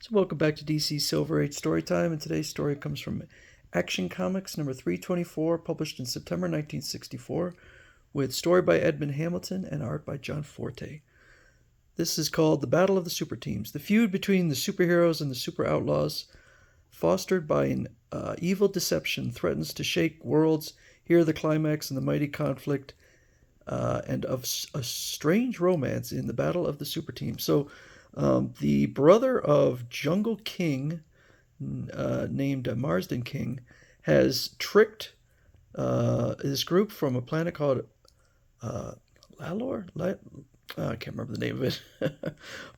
So welcome back to DC Silver Age Storytime, and today's story comes from Action Comics number 324, published in September 1964, with story by Edmund Hamilton and art by John Forte. This is called The Battle of the Super Teams. The feud between the superheroes and the super outlaws, fostered by an evil deception, threatens to shake worlds. Here the climax in the mighty conflict and of a strange romance in the Battle of the Super Teams. So the brother of Jungle King, named Marsden King, has tricked this group from a planet called Lalor. I can't remember the name of it,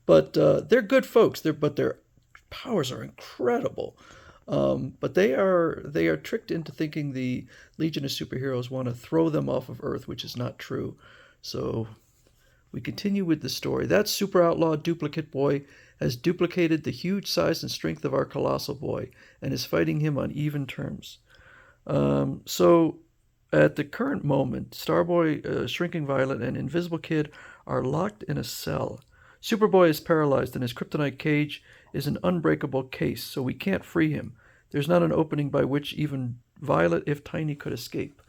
but they're good folks. But their powers are incredible. But they are tricked into thinking the Legion of Superheroes want to throw them off of Earth, which is not true. So we continue with the story. That super outlaw duplicate boy has duplicated the huge size and strength of our colossal boy and is fighting him on even terms. So at the current moment, Starboy, Shrinking Violet, and Invisible Kid are locked in a cell. Superboy is paralyzed and his kryptonite cage is an unbreakable case, so we can't free him. There's not an opening by which even Violet, if tiny, could escape.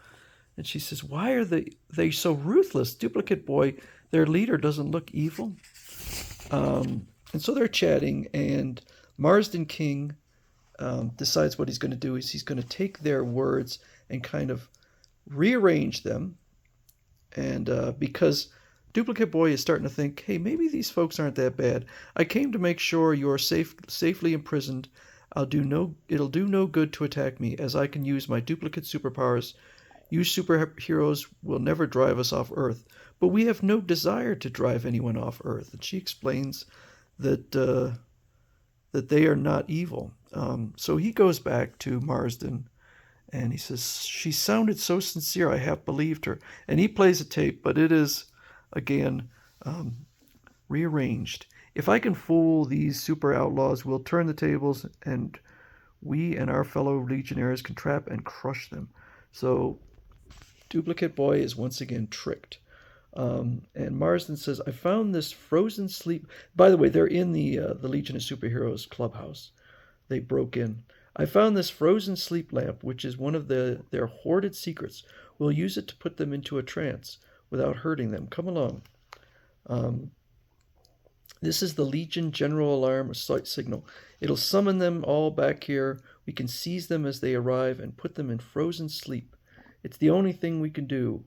And she says, why are they so ruthless? Duplicate Boy, their leader, doesn't look evil. And so they're chatting, and Marsden King decides what he's going to do is he's going to take their words and kind of rearrange them. And because Duplicate Boy is starting to think, hey, maybe these folks aren't that bad. I came to make sure you're safely imprisoned. It'll do no good to attack me, as I can use my duplicate superpowers. You superheroes will never drive us off Earth, but we have no desire to drive anyone off Earth. And she explains that they are not evil. So he goes back to Marsden, and he says, she sounded so sincere, I half believed her. And he plays a tape, but it is, again, rearranged. If I can fool these super outlaws, we'll turn the tables, and we and our fellow Legionnaires can trap and crush them. So Duplicate Boy is once again tricked. And Marsden says, I found this frozen sleep. By the way, they're in the Legion of Superheroes clubhouse. They broke in. I found this frozen sleep lamp, which is one of their hoarded secrets. We'll use it to put them into a trance without hurting them. Come along. This is the Legion General Alarm signal. It'll summon them all back here. We can seize them as they arrive and put them in frozen sleep. It's the only thing we can do.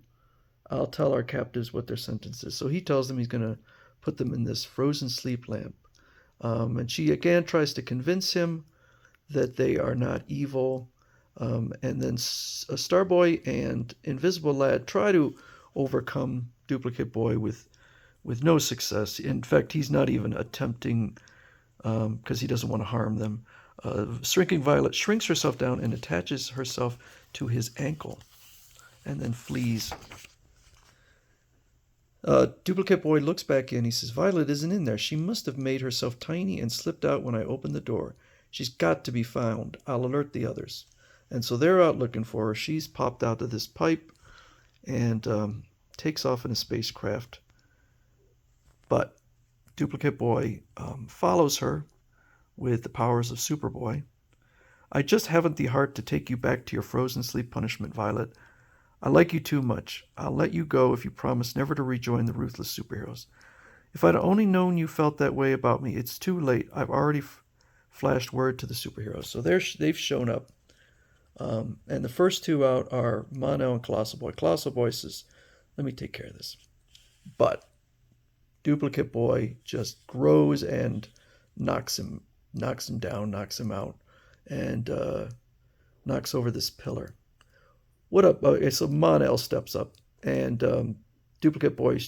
I'll tell our captives what their sentence is. So he tells them he's going to put them in this frozen sleep lamp. And she again tries to convince him that they are not evil. And then Starboy and Invisible Lad try to overcome Duplicate Boy with no success. In fact, he's not even attempting, because he doesn't want to harm them. Shrinking Violet shrinks herself down and attaches herself to his ankle and then flees. Duplicate Boy looks back in. He says, Violet isn't in there. She must have made herself tiny and slipped out when I opened the door. She's got to be found. I'll alert the others. And so they're out looking for her. She's popped out of this pipe and takes off in a spacecraft. But Duplicate Boy follows her with the powers of Superboy. I just haven't the heart to take you back to your frozen sleep punishment, Violet. I like you too much. I'll let you go if you promise never to rejoin the ruthless superheroes. If I'd only known you felt that way about me, it's too late. I've already flashed word to the superheroes. So they've shown up. And the first two out are Mon-El and Colossal Boy. Colossal Boy says, let me take care of this. But Duplicate Boy just grows and knocks him down, knocks him out, and knocks over this pillar. What up? So Mon-El steps up, and Duplicate Boy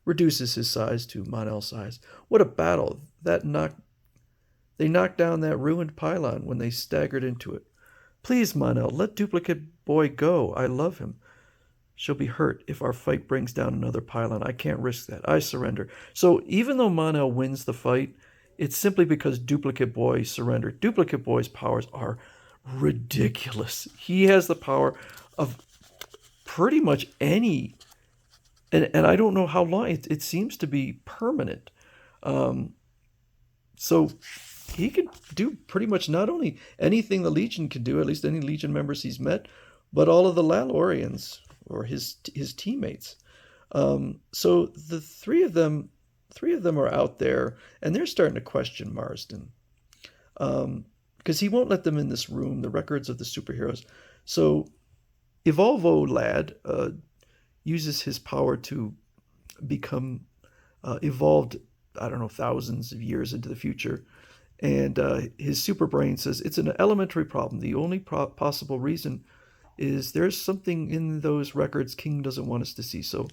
reduces his size to Mon-El's size. What a battle! They knocked down that ruined pylon when they staggered into it. Please, Mon-El, let Duplicate Boy go. I love him. She'll be hurt if our fight brings down another pylon. I can't risk that. I surrender. So even though Mon-El wins the fight, it's simply because Duplicate Boy surrendered. Duplicate Boy's powers are ridiculous. He has the power of pretty much any, and I don't know how long. It seems to be permanent. So he could do pretty much not only anything the Legion can do, at least any Legion members he's met, but all of the Lalorians or his teammates. So the three of them are out there, and they're starting to question Marsden, because he won't let them in this room, the records of the superheroes. So Evolvo Lad uses his power to become evolved, I don't know, thousands of years into the future. And his super brain says it's an elementary problem. The only possible reason is there's something in those records King doesn't want us to see. So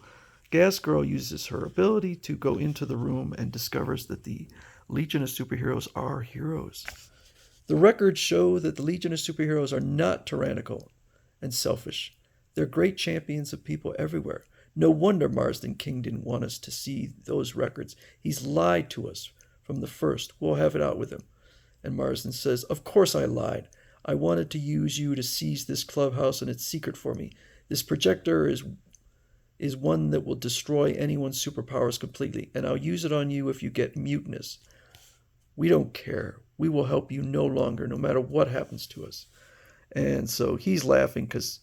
Gas Girl uses her ability to go into the room and discovers that the Legion of Superheroes are heroes. The records show that the Legion of Superheroes are not tyrannical and selfish. They're great champions of people everywhere. No wonder Marsden King didn't want us to see those records. He's lied to us from the first. We'll have it out with him. And Marsden says, of course I lied. I wanted to use you to seize this clubhouse and its secret for me. This projector is one that will destroy anyone's superpowers completely, and I'll use it on you if you get mutinous. We don't care. We will help you no longer, no matter what happens to us. And so he's laughing because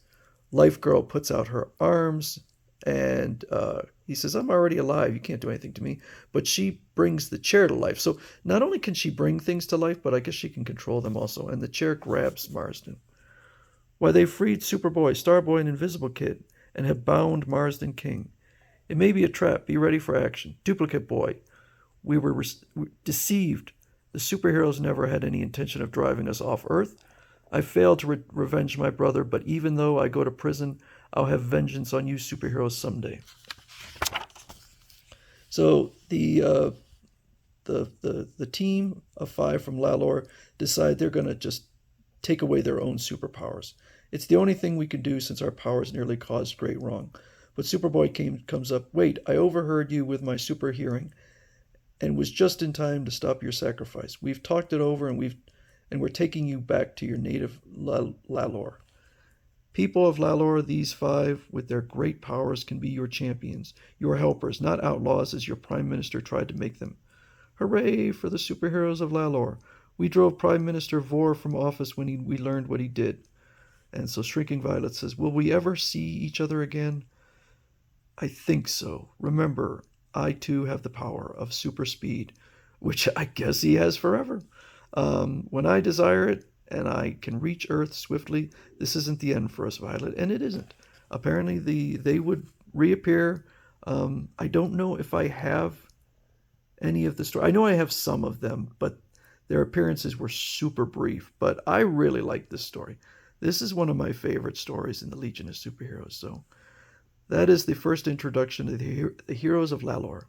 Life Girl puts out her arms, and he says, I'm already alive. You can't do anything to me. But she brings the chair to life. So not only can she bring things to life, but I guess she can control them also. And the chair grabs Marsden. Why, they freed Superboy, Starboy, and Invisible Kid, and have bound Marsden King. It may be a trap. Be ready for action. Duplicate Boy. We were deceived. The superheroes never had any intention of driving us off Earth. I failed to revenge my brother, but even though I go to prison, I'll have vengeance on you superheroes someday. So the team of 5 from Lalor decide they're going to just take away their own superpowers. It's the only thing we can do since our powers nearly caused great wrong. But Superboy comes up, wait, I overheard you with my super hearing and was just in time to stop your sacrifice. We've talked it over and we're taking you back to your native Lalor. People of Lalor, these 5, with their great powers, can be your champions, your helpers, not outlaws as your prime minister tried to make them. Hooray for the superheroes of Lalor. We drove Prime Minister Vor from office when we learned what he did. And so Shrinking Violet says, will we ever see each other again? I think so. Remember, I too have the power of super speed, which I guess he has forever. When I desire it, and I can reach Earth swiftly, this isn't the end for us, Violet, and it isn't. Apparently they would reappear. I don't know if I have any of the story. I know I have some of them, but their appearances were super brief. But I really like this story. This is one of my favorite stories in the Legion of Superheroes. So that is the first introduction to the heroes of Lalor.